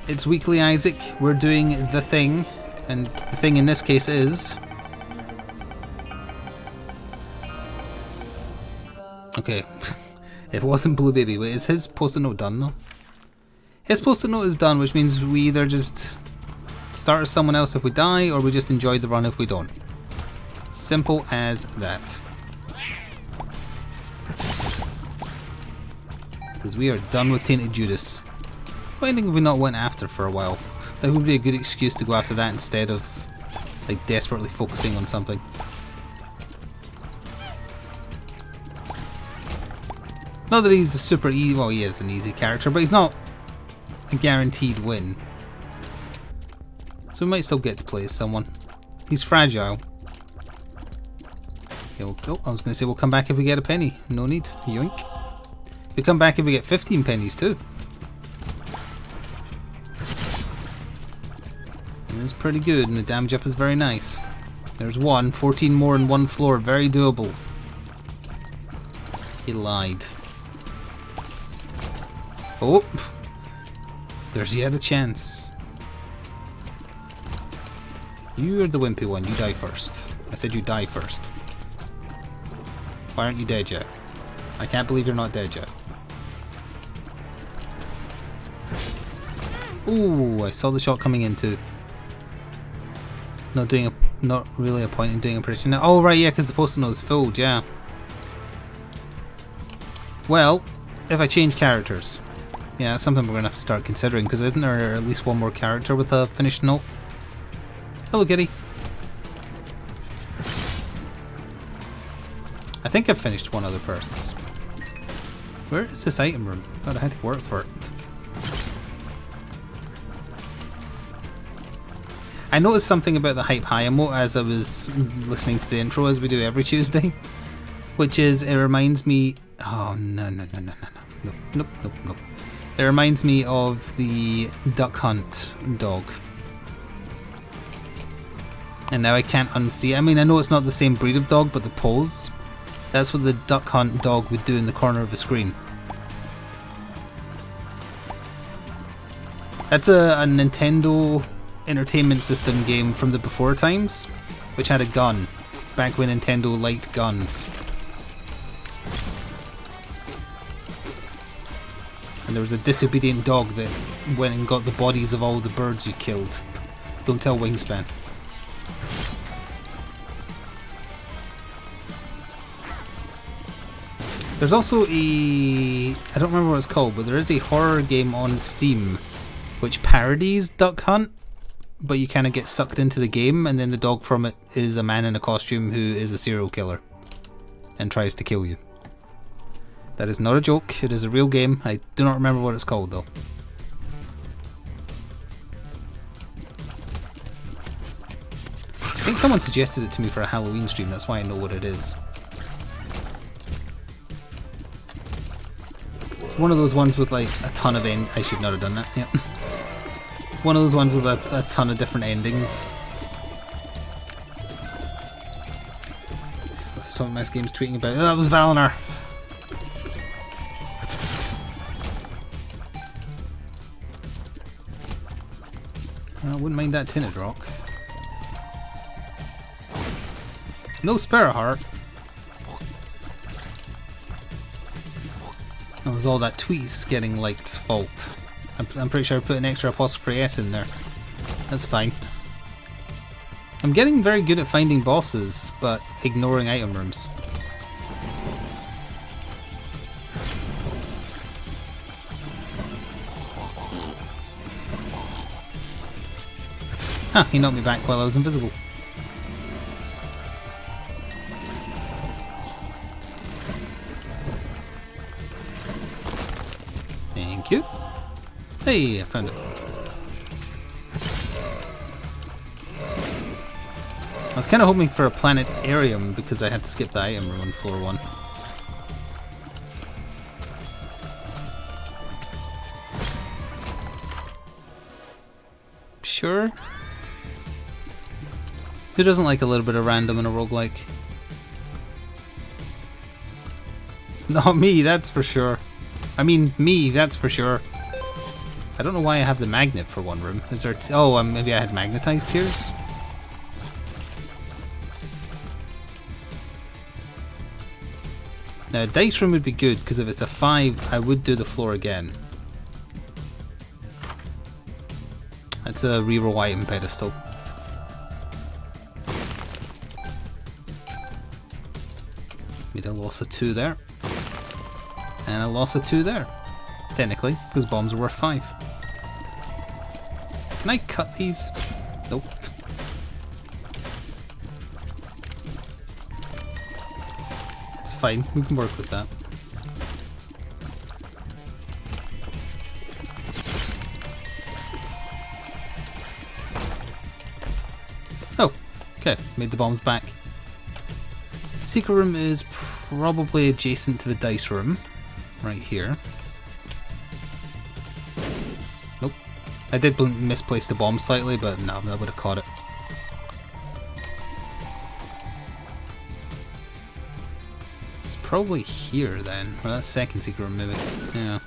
It's weekly, Isaac. We're doing the thing, and the thing in this case is... Okay, it wasn't Blue Baby. Wait, is his post-it note done though? His post-it note is done, which means we either just start as someone else if we die, or we just enjoy the run if we don't. Simple as that. Because we are done with Tainted Judas. What anything have we not went after for a while? That would be a good excuse to go after that instead of like desperately focusing on something. Not that he's a super easy, well he is an easy character, but he's not a guaranteed win. So we might still get to play as someone. He's fragile. Okay, I was going to say we'll come back if we get a penny. No need. Yoink. We come back if we get 15 pennies too. And it's pretty good, and the damage up is very nice. There's one. 14 more in one floor. Very doable. He lied. Oh! There's yet a chance. You're the wimpy one. You die first. I said you die first. Why aren't you dead yet? I can't believe you're not dead yet. Ooh, I saw the shot coming in too. Not really a point in doing a prediction now. Oh right, yeah, because the post-it note is filled, yeah. Well, if I change characters. Yeah, that's something we're going to have to start considering, because isn't there at least one more character with a finished note? Hello, Kitty. I think I've finished one other person's. Where is this item room? God, I had to work for it. I noticed something about the Hype High emote as I was listening to the intro, as we do every Tuesday, which is, it reminds me... Oh, no. Nope. It reminds me of the Duck Hunt dog. And now I can't unsee it. I mean, I know it's not the same breed of dog, but the pose, that's what the Duck Hunt dog would do in the corner of the screen. That's a Nintendo Entertainment System game from the before times, which had a gun, back when Nintendo liked guns. And there was a disobedient dog that went and got the bodies of all the birds you killed. Don't tell Wingspan. There's also a... I don't remember what it's called, but there is a horror game on Steam which parodies Duck Hunt, but you kind of get sucked into the game, and then the dog from it is a man in a costume who is a serial killer and tries to kill you. That is not a joke, it is a real game. I do not remember what it's called though. I think someone suggested it to me for a Halloween stream, that's why I know what it is. It's one of those ones with like a ton of I should not have done that, yeah. One of those ones with a ton of different endings. What's the Atomic Mass Games tweeting about? Oh, that was Valinar! I wouldn't mind that tinted rock. No spare heart. That was all that tweets getting like's fault. I'm pretty sure I put an extra apostrophe S in there. That's fine. I'm getting very good at finding bosses, but ignoring item rooms. Huh, he knocked me back while I was invisible. Thank you. Hey, I found it. I was kind of hoping for a planetarium because I had to skip the item room on floor 1. Sure. Who doesn't like a little bit of random in a roguelike? Not me, that's for sure. I mean, me, that's for sure. I don't know why I have the magnet for one room. Is there... oh, maybe I had magnetized tiers? Now, a dice room would be good, because if it's a 5, I would do the floor again. That's a reroll item pedestal. Made a loss of 2 there. And a loss of 2 there. Technically, because bombs are worth 5. Can I cut these? Nope. It's fine, we can work with that. Oh, okay, made the bombs back. Secret room is probably adjacent to the dice room, right here. Nope. I did misplace the bomb slightly, but no, that would have caught it. It's probably here then, or that second secret room maybe. Yeah.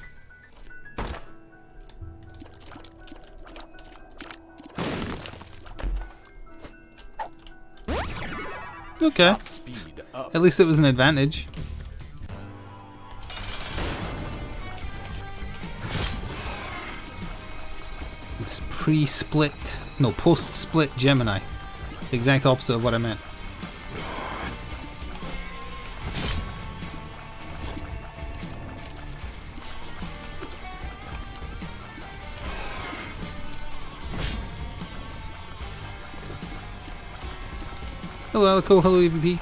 Okay. At least it was an advantage. It's pre-split, no, post-split Gemini. The exact opposite of what I meant. Hello Alico, hello EVP.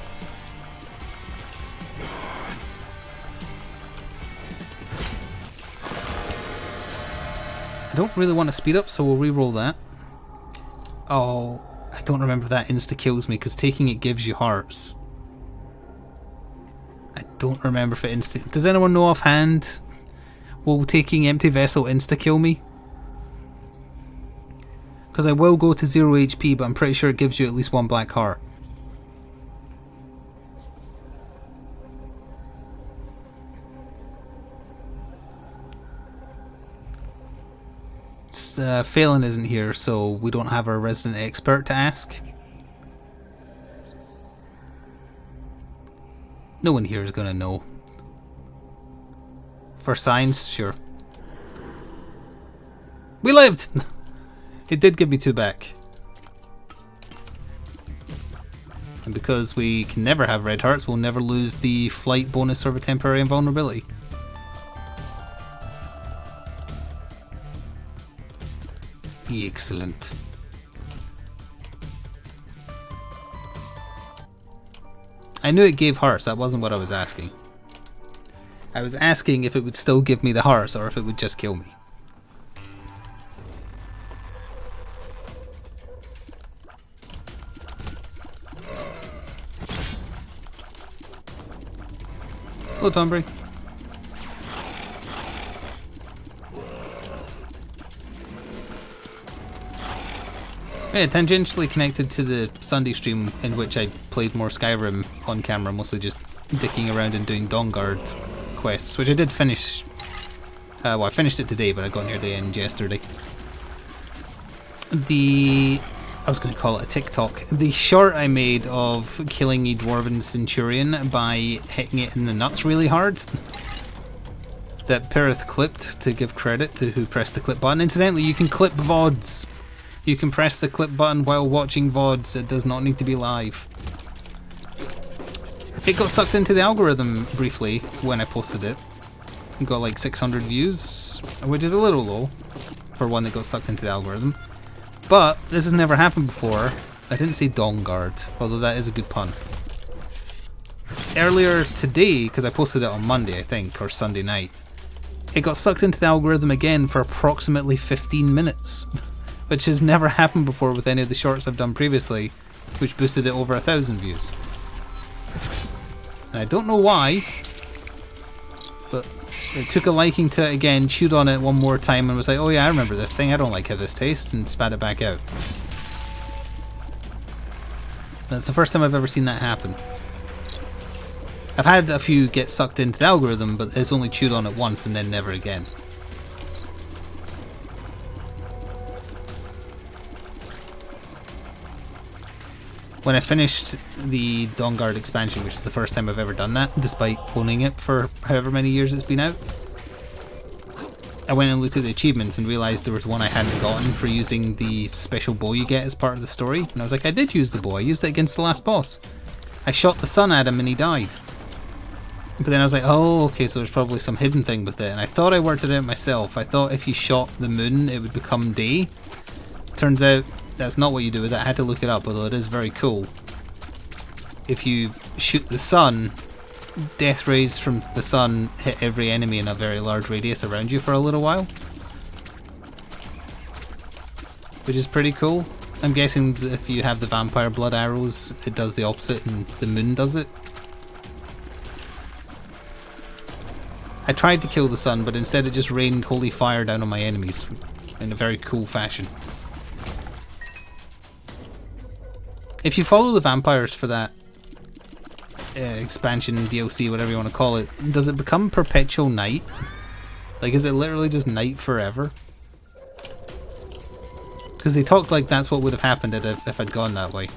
I don't really want to speed up, so we'll re-roll that. Oh, I don't remember that insta-kills me, because taking it gives you hearts. I don't remember if it insta... Does anyone know offhand? Will taking Empty Vessel insta-kill me? Because I will go to 0 HP, but I'm pretty sure it gives you at least 1 black heart. Phelan isn't here, so we don't have our resident expert to ask. No one here is gonna know. For science, sure. We lived! It did give me 2 back. And because we can never have red hearts, we'll never lose the flight bonus or the temporary invulnerability. Excellent. I knew it gave hearts, that wasn't what I was asking. I was asking if it would still give me the hearts or if it would just kill me. Hello, Tombury. Yeah, tangentially connected to the Sunday stream in which I played more Skyrim on camera, mostly just dicking around and doing Dawnguard quests, which I did finish. Well, I finished it today, but I got near the end yesterday. I was going to call it a TikTok. The short I made of killing a Dwarven Centurion by hitting it in the nuts really hard, that Perith clipped to give credit to who pressed the clip button. Incidentally, you can clip VODs. You can press the clip button while watching VODs, it does not need to be live. It got sucked into the algorithm briefly when I posted it. It got like 600 views, which is a little low for one that got sucked into the algorithm. But this has never happened before. I didn't say Dawnguard, although that is a good pun. Earlier today, because I posted it on Monday I think, or Sunday night, it got sucked into the algorithm again for approximately 15 minutes. Which has never happened before with any of the shorts I've done previously, which boosted it over 1,000 views. And I don't know why, but it took a liking to it again, chewed on it one more time and was like, oh yeah, I remember this thing, I don't like how this tastes, and spat it back out. That's the first time I've ever seen that happen. I've had a few get sucked into the algorithm, but it's only chewed on it once and then never again. When I finished the Dawnguard expansion, which is the first time I've ever done that, despite owning it for however many years it's been out, I went and looked at the achievements and realised there was one I hadn't gotten for using the special bow you get as part of the story. And I was like, I did use the bow, I used it against the last boss. I shot the sun at him and he died. But then I was like, oh, okay, so there's probably some hidden thing with it. And I thought I worked it out myself. I thought if you shot the moon, it would become day. Turns out that's not what you do with it. I had to look it up, although it is very cool. If you shoot the sun, death rays from the sun hit every enemy in a very large radius around you for a little while. Which is pretty cool. I'm guessing that if you have the vampire blood arrows, it does the opposite and the moon does it. I tried to kill the sun, but instead it just rained holy fire down on my enemies in a very cool fashion. If you follow the vampires for that expansion, DLC, whatever you want to call it, does it become perpetual night? Like, is it literally just night forever? Because they talked like that's what would have happened if I'd gone that way.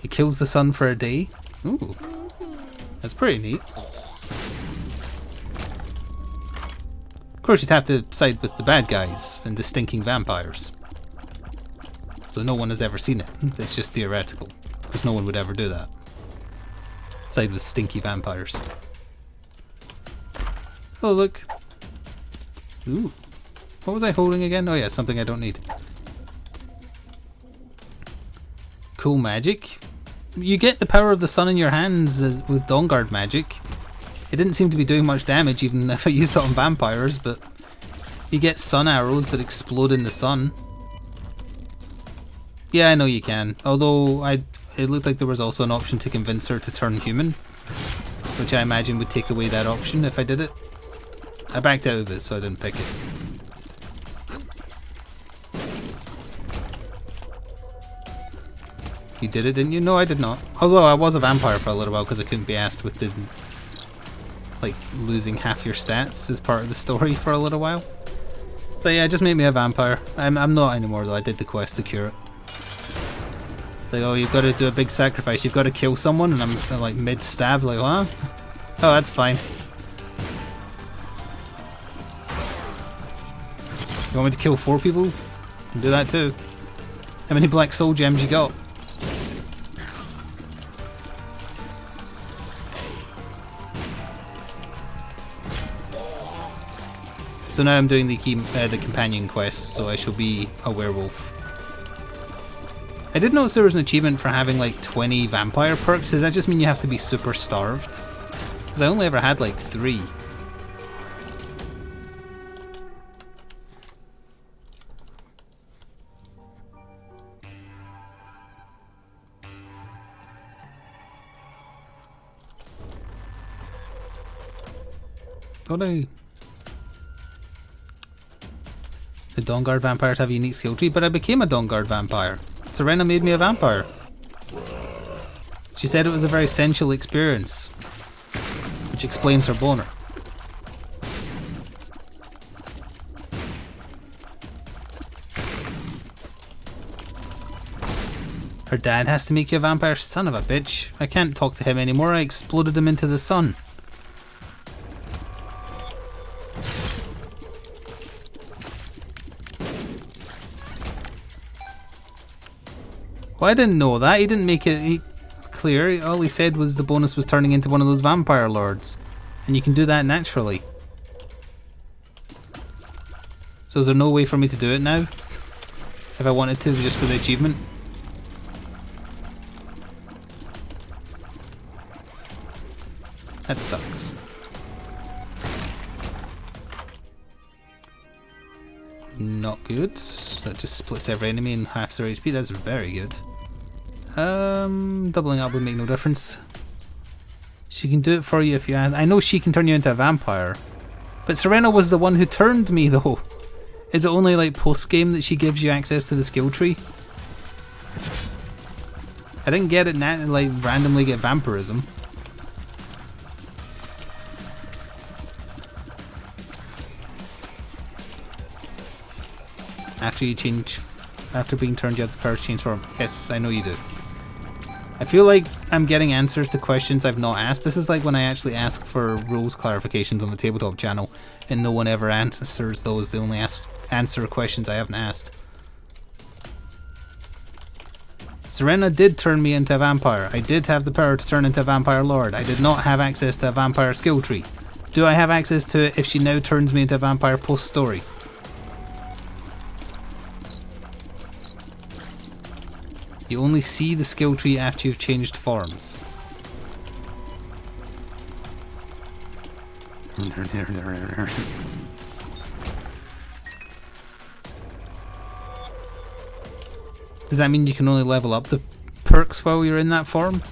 It kills the sun for a day? Ooh, that's pretty neat. Of course, you'd have to side with the bad guys and the stinking vampires. So no one has ever seen it. It's just theoretical, because no one would ever do that. Side with stinky vampires. Oh, look. Ooh. What was I holding again? Oh yeah, something I don't need. Cool magic. You get the power of the sun in your hands with Dawnguard magic. It didn't seem to be doing much damage even if I used it on vampires, but you get sun arrows that explode in the sun. Yeah, I know you can. Although it looked like there was also an option to convince her to turn human, which I imagine would take away that option if I did it. I backed out of it, so I didn't pick it. You did it, didn't you? No, I did not. Although I was a vampire for a little while because I couldn't be asked with the losing half your stats as part of the story for a little while. So yeah, just make me a vampire. I'm not anymore though. I did the quest to cure it. It's like, oh, you've got to do a big sacrifice. You've got to kill someone, and I'm like mid-stab, like, huh? Oh, that's fine. You want me to kill 4 people? I can do that too. How many black soul gems you got? So now I'm doing the companion quest, so I shall be a werewolf. I did notice there was an achievement for having like 20 vampire perks. Does that just mean you have to be super starved? Because I only ever had like 3. Don't I? The Dawnguard vampires have a unique skill tree, but I became a Dawnguard vampire. Serena made me a vampire. She said it was a very sensual experience, which explains her boner. Her dad has to make you a vampire? Son of a bitch. I can't talk to him anymore. I exploded him into the sun. Well, I didn't know that. He didn't make it clear. All he said was the bonus was turning into one of those vampire lords. And you can do that naturally. So is there no way for me to do it now? If I wanted to, just for the achievement? That sucks. Not good. That just splits every enemy in half their HP. That's very good. Doubling up would make no difference. She can do it for you if you ask. I know she can turn you into a vampire. But Serena was the one who turned me though. Is it only like post-game that she gives you access to the skill tree? I didn't get it randomly get vampirism. After being turned, you have the power to change form. Yes, I know you do. I feel like I'm getting answers to questions I've not asked. This is like when I actually ask for rules clarifications on the tabletop channel and no one ever answers those. They only answer questions I haven't asked. Serena did turn me into a vampire. I did have the power to turn into a vampire lord. I did not have access to a vampire skill tree. Do I have access to it if she now turns me into a vampire post-story? You only see the skill tree after you've changed forms. Does that mean you can only level up the perks while you're in that form?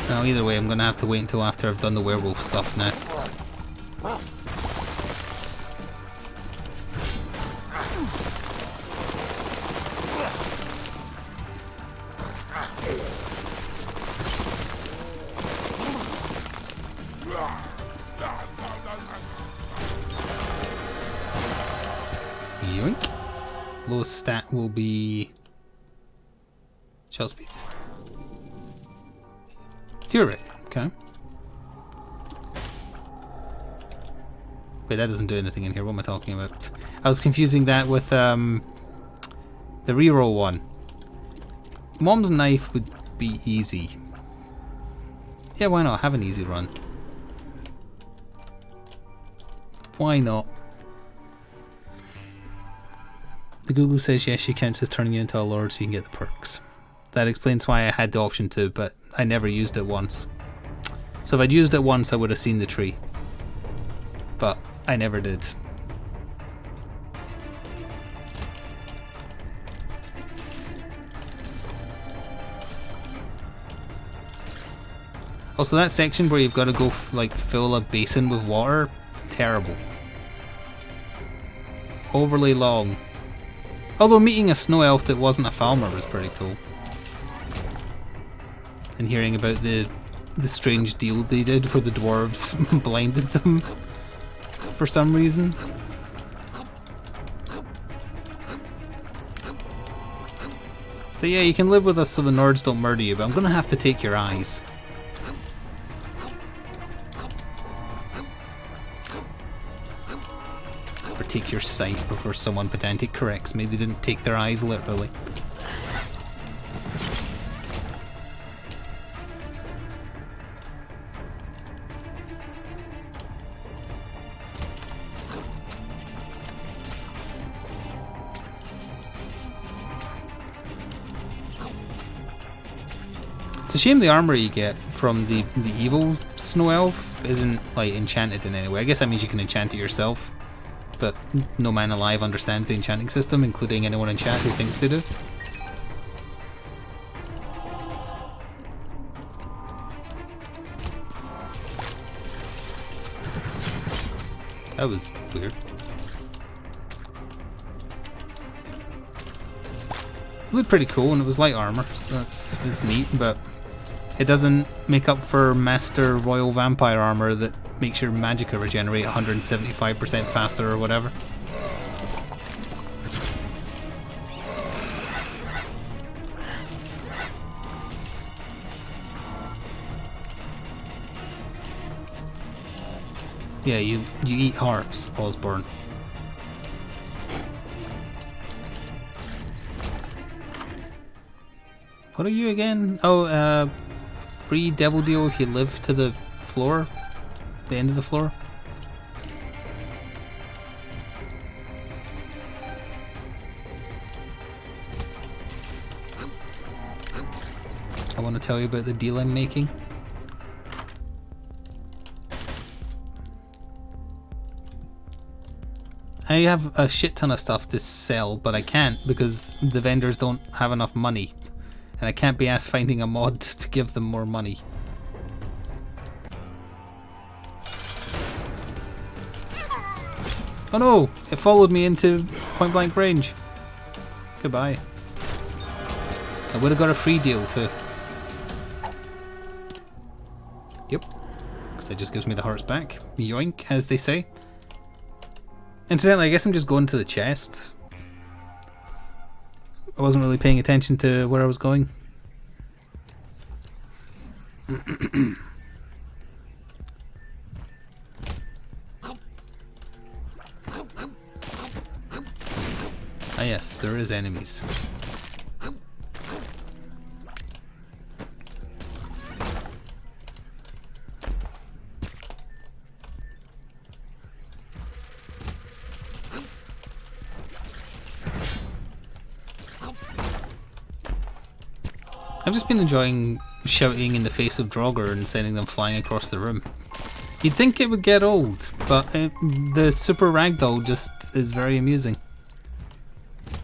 No, either way, I'm gonna have to wait until after I've done the werewolf stuff now. Yoink. Lowest stat will be shell speed. Durate, okay. Wait, that doesn't do anything in here. What am I talking about? I was confusing that with the reroll one. Mom's knife would be easy. Yeah, why not? Have an easy run. Why not? The Google says yes, she counts as turning you into a lord so you can get the perks. That explains why I had the option to, but I never used it once. So if I'd used it once, I would have seen the tree. But I never did. Also, that section where you've got to go like fill a basin with water, terrible. Overly long. Although meeting a snow elf that wasn't a farmer was pretty cool. And hearing about the strange deal they did where the dwarves blinded them for some reason. So yeah, you can live with us so the Nords don't murder you, but I'm gonna have to take your eyes. Or take your sight before someone pedantic corrects me. They didn't take their eyes literally. It's a shame the armor you get from the evil snow elf isn't like enchanted in any way. I guess that means you can enchant it yourself, but no man alive understands the enchanting system, including anyone in chat who thinks they do. That was weird. It looked pretty cool and it was light armor, so it's neat, but it doesn't make up for Master Royal Vampire armor that makes your magicka regenerate 175% faster or whatever. Yeah, you eat hearts, Osborne. What are you again? Oh, free devil deal if you live to the floor? The end of the floor? I want to tell you about the deal I'm making. I have a shit ton of stuff to sell, but I can't because the vendors don't have enough money. And I can't be asked finding a mod to give them more money. Oh no! It followed me into point blank range. Goodbye. I would have got a free deal too. Yep. Because that just gives me the hearts back. Yoink, as they say. Incidentally, I guess I'm just going to the chest. I wasn't really paying attention to where I was going. Ah yes, there is enemies. I've just been enjoying shouting in the face of Draugr and sending them flying across the room. You'd think it would get old, but the super ragdoll just is very amusing.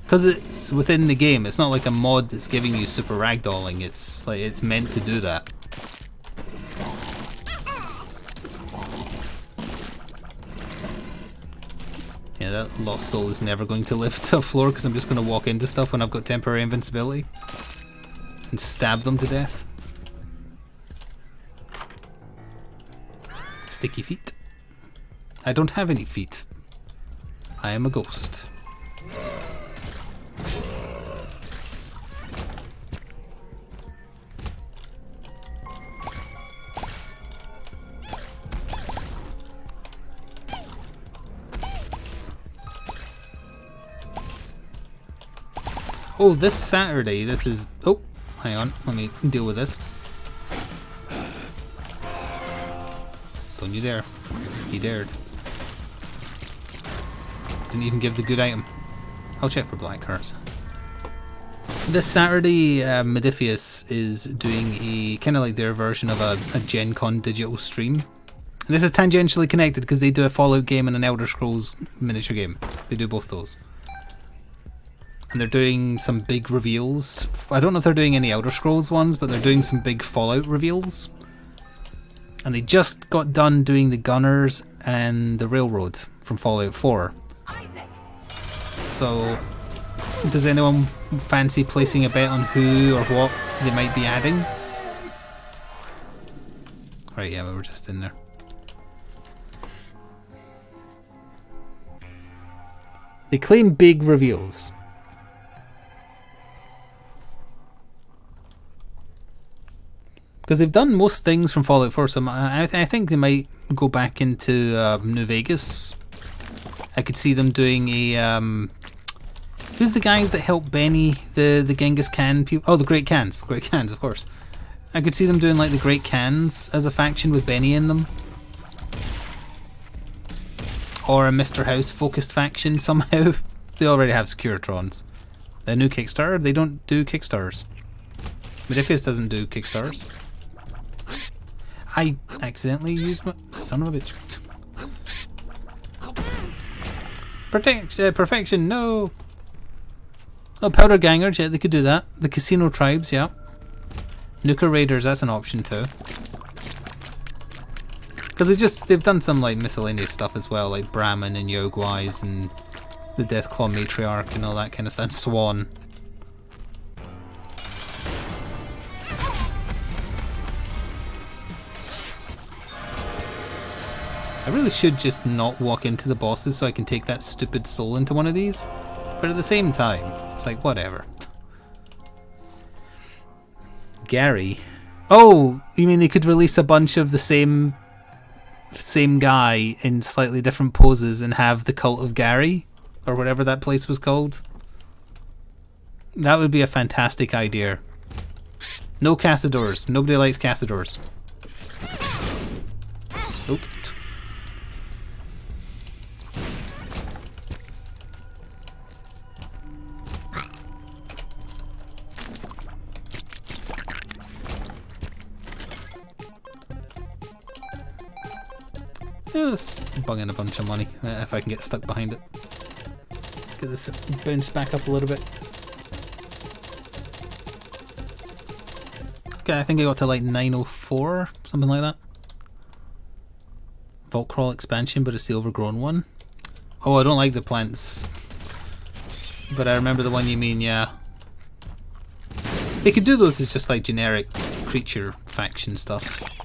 Because it's within the game, it's not like a mod that's giving you super ragdolling, it's like it's meant to do that. Yeah, that lost soul is never going to live to a floor because I'm just going to walk into stuff when I've got temporary invincibility. And stab them to death. Sticky feet. I don't have any feet. I am a ghost. Oh, this Saturday, this is... Oh, hang on, let me deal with this. Don't you dare. He dared. Didn't even give the good item. I'll check for black hearts. This Saturday, Modifius is doing a kind of like their version of a Gen Con digital stream. And this is tangentially connected because they do a Fallout game and an Elder Scrolls miniature game. They do both those. And they're doing some big reveals. I don't know if they're doing any Elder Scrolls ones, but they're doing some big Fallout reveals. And they just got done doing the Gunners and the Railroad from Fallout 4. So, does anyone fancy placing a bet on who or what they might be adding? Right, yeah, we were just in there. They claim big reveals. Because they've done most things from Fallout 4, so I think they might go back into New Vegas. I could see them doing a... who's the guys that help Benny, the Genghis Khan people? Oh, the Great Khans. Great Khans, of course. I could see them doing like the Great Khans as a faction with Benny in them. Or a Mr. House focused faction somehow. They already have Securitrons. The new Kickstarter, they don't do Kickstarters. Modifius doesn't do Kickstarters. I accidentally used my... Son of a bitch. Perfection, no! Oh, Powder Gangers, yeah, they could do that. The Casino Tribes, yeah. Nuka Raiders, that's an option too. Because they've done some like miscellaneous stuff as well, like Brahmin and Yogwise and the Deathclaw Matriarch and all that kind of stuff, and Swan. I really should just not walk into the bosses so I can take that stupid soul into one of these. But at the same time, it's like, whatever. Gary. Oh, you mean they could release a bunch of the same guy in slightly different poses and have the Cult of Gary? Or whatever that place was called? That would be a fantastic idea. No Cassadors. Nobody likes Cassadors. Oop. Yeah, let's bung in a bunch of money if I can get stuck behind it. Get this bounced back up a little bit. Okay, I think I got to like 904, something like that. Vault Crawl expansion, but it's the overgrown one. Oh, I don't like the plants. But I remember the one you mean, yeah. They could do those as just like generic creature faction stuff.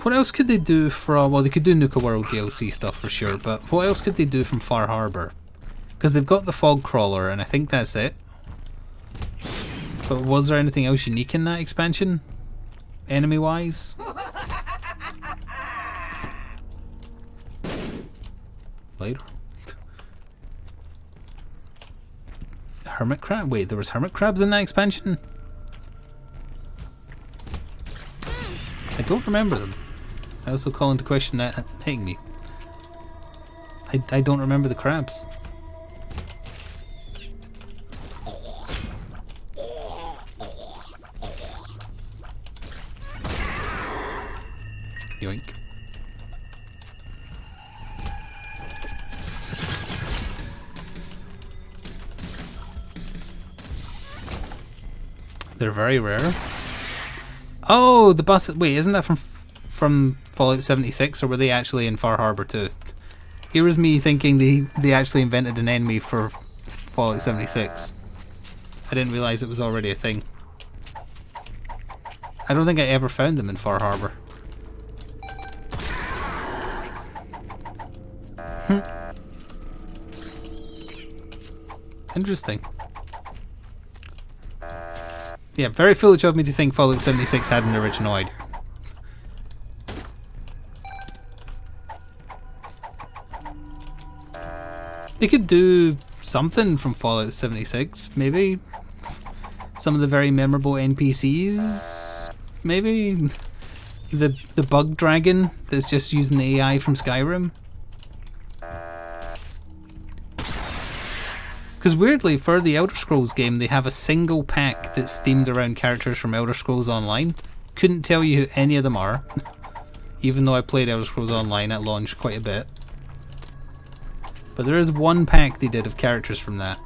What else could they do from... Well, they could do Nuka World DLC stuff for sure, but what else could they do from Far Harbor? Because they've got the Fog Crawler, and I think that's it. But was there anything else unique in that expansion? Enemy-wise? Later. Hermit crab? Wait, there was hermit crabs in that expansion? I don't remember them. I also call into question that hitting me. I don't remember the crabs. Yoink. They're very rare. Oh, the bus. Wait, isn't that from Fallout 76, or were they actually in Far Harbor too? Here was me thinking they actually invented an enemy for Fallout 76. I didn't realise it was already a thing. I don't think I ever found them in Far Harbor. Interesting. Yeah, very foolish of me to think Fallout 76 had an original idea. They could do something from Fallout 76, maybe. Some of the very memorable NPCs, maybe. The bug dragon that's just using the AI from Skyrim. Because weirdly, for the Elder Scrolls game, they have a single pack that's themed around characters from Elder Scrolls Online. Couldn't tell you who any of them are, even though I played Elder Scrolls Online at launch quite a bit. But there is one pack they did of characters from that.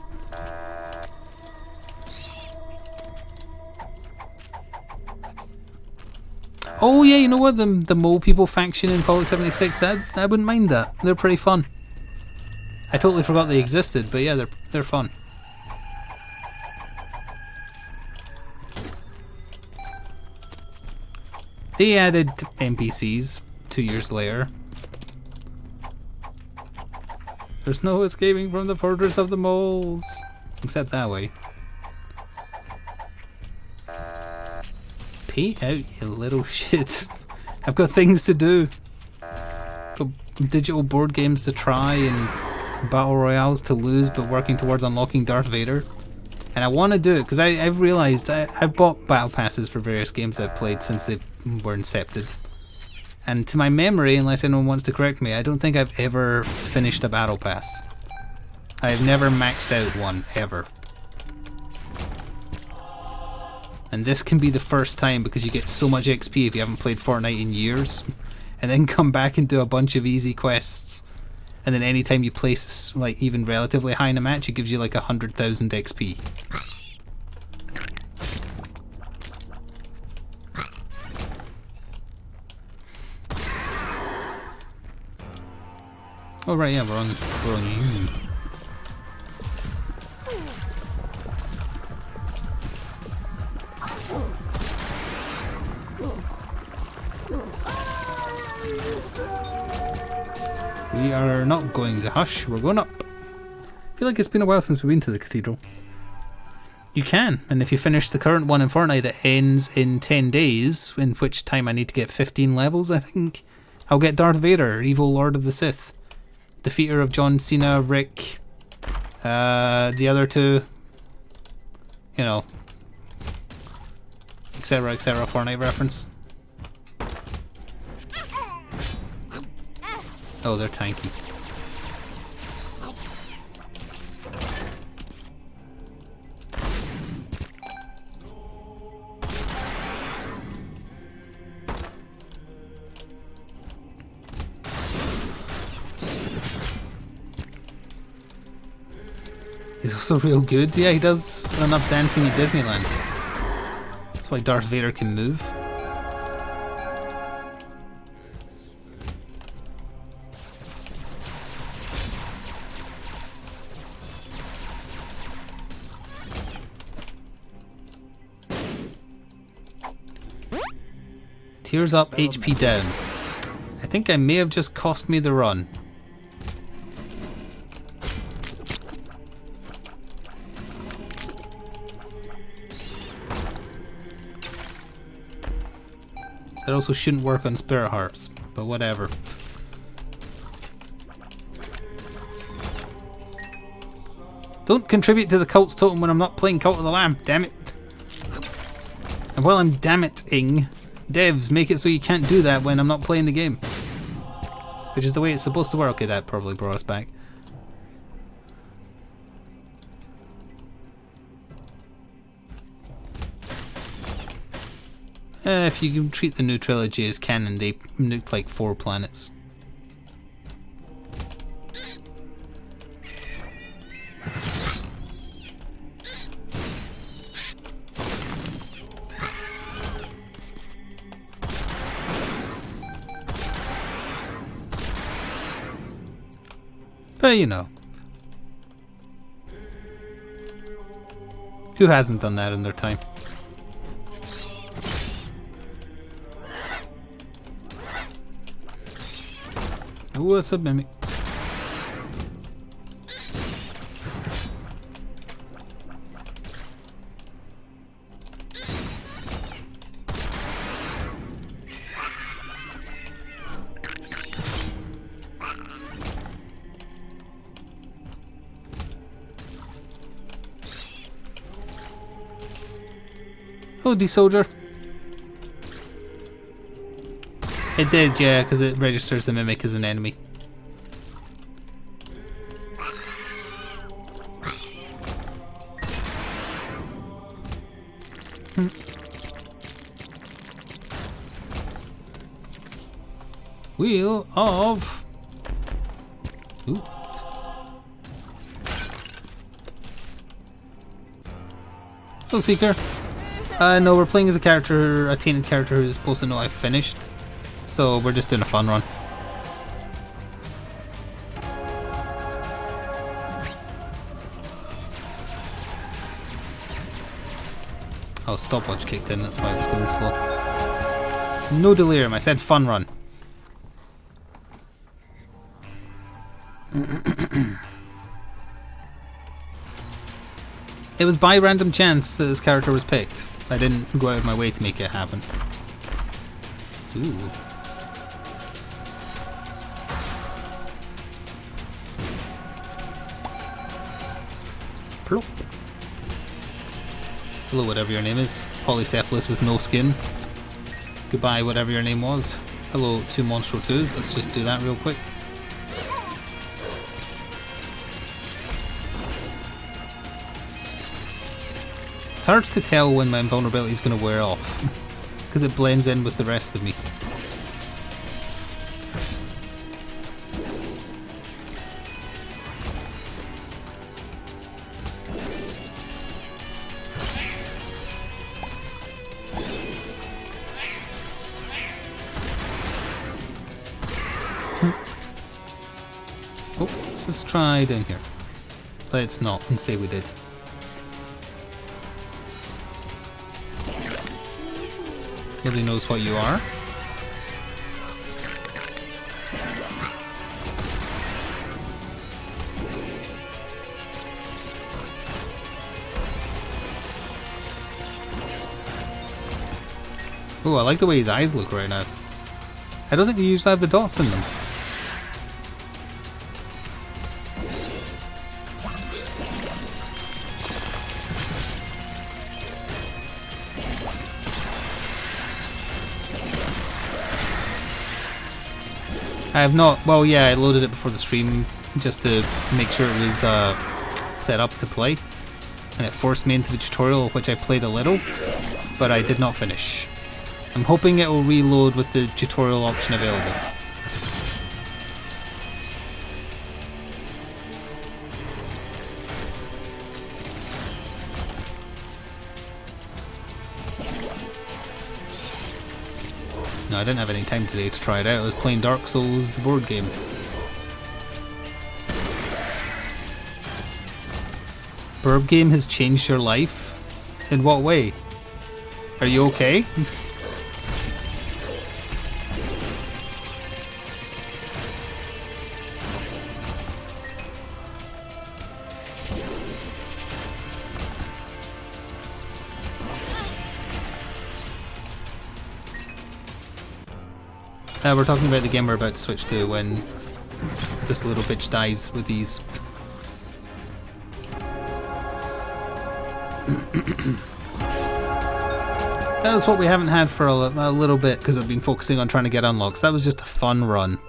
Oh yeah, you know what? The Mole People faction in Fallout 76, I wouldn't mind that. They're pretty fun. I totally forgot they existed, but yeah, they're fun. They added NPCs 2 years later. There's no escaping from the fortress of the moles. Except that way. Pay out, you little shit. I've got things to do. Got digital board games to try and battle royales to lose, but working towards unlocking Darth Vader. And I want to do it because I've realised I've bought battle passes for various games I've played since they were incepted. And to my memory, unless anyone wants to correct me, I don't think I've ever finished a battle pass. I've never maxed out one, ever. And this can be the first time because you get so much XP if you haven't played Fortnite in years. And then come back and do a bunch of easy quests. And then anytime you place like even relatively high in a match, it gives you like 100,000 XP. Oh right, yeah, we're on you. We are not going to Hush, we're going up. I feel like it's been a while since we've been to the cathedral. You can, and if you finish the current one in Fortnite that ends in 10 days, in which time I need to get 15 levels, I think, I'll get Darth Vader, evil Lord of the Sith. Defeater of John Cena, Rick, the other two, you know, etc, Fortnite reference. Oh, they're tanky. He's also real good. Yeah, he does enough dancing at Disneyland. That's why Darth Vader can move. Tears up, HP down. I think I may have just cost me the run. That also shouldn't work on Spirit Hearts, but whatever. Don't contribute to the cult's totem when I'm not playing Cult of the Lamb, damn it. And while I'm damn it-ing, devs, make it so you can't do that when I'm not playing the game. Which is the way it's supposed to work. Okay, that probably brought us back. If you can treat the new trilogy as canon, they nuked like 4 planets. But you know. Who hasn't done that in their time? Oh, it's a mimic. Oh, de-soldier. It did, yeah, because it registers the mimic as an enemy. Wheel of... Ooh. Hello, Seeker. No, we're playing as a character, a tainted character who's supposed to know I've finished. So we're just doing a fun run. Oh, stopwatch kicked in, that's why it was going slow. No delirium, I said fun run. It was by random chance that this character was picked. I didn't go out of my way to make it happen. Ooh. Plop. Hello, whatever your name is. Polycephalus with no skin. Goodbye, whatever your name was. Hello, 2 Monstro 2s. Let's just do that real quick. It's hard to tell when my invulnerability is going to wear off, because it blends in with the rest of me. Oh, let's try down here. Let's not and say we did. Nobody knows what you are. Oh, I like the way his eyes look right now. I don't think you usually have the dots in them. I have not, well yeah, I loaded it before the stream just to make sure it was set up to play, and it forced me into the tutorial, which I played a little, but I did not finish. I'm hoping it will reload with the tutorial option available. No, I didn't have any time today to try it out. I was playing Dark Souls, the board game. Burb game has changed your life? In what way? Are you okay? We're talking about the game we're about to switch to when this little bitch dies with these. That was what we haven't had for a little bit because I've been focusing on trying to get unlocks. That was just a fun run.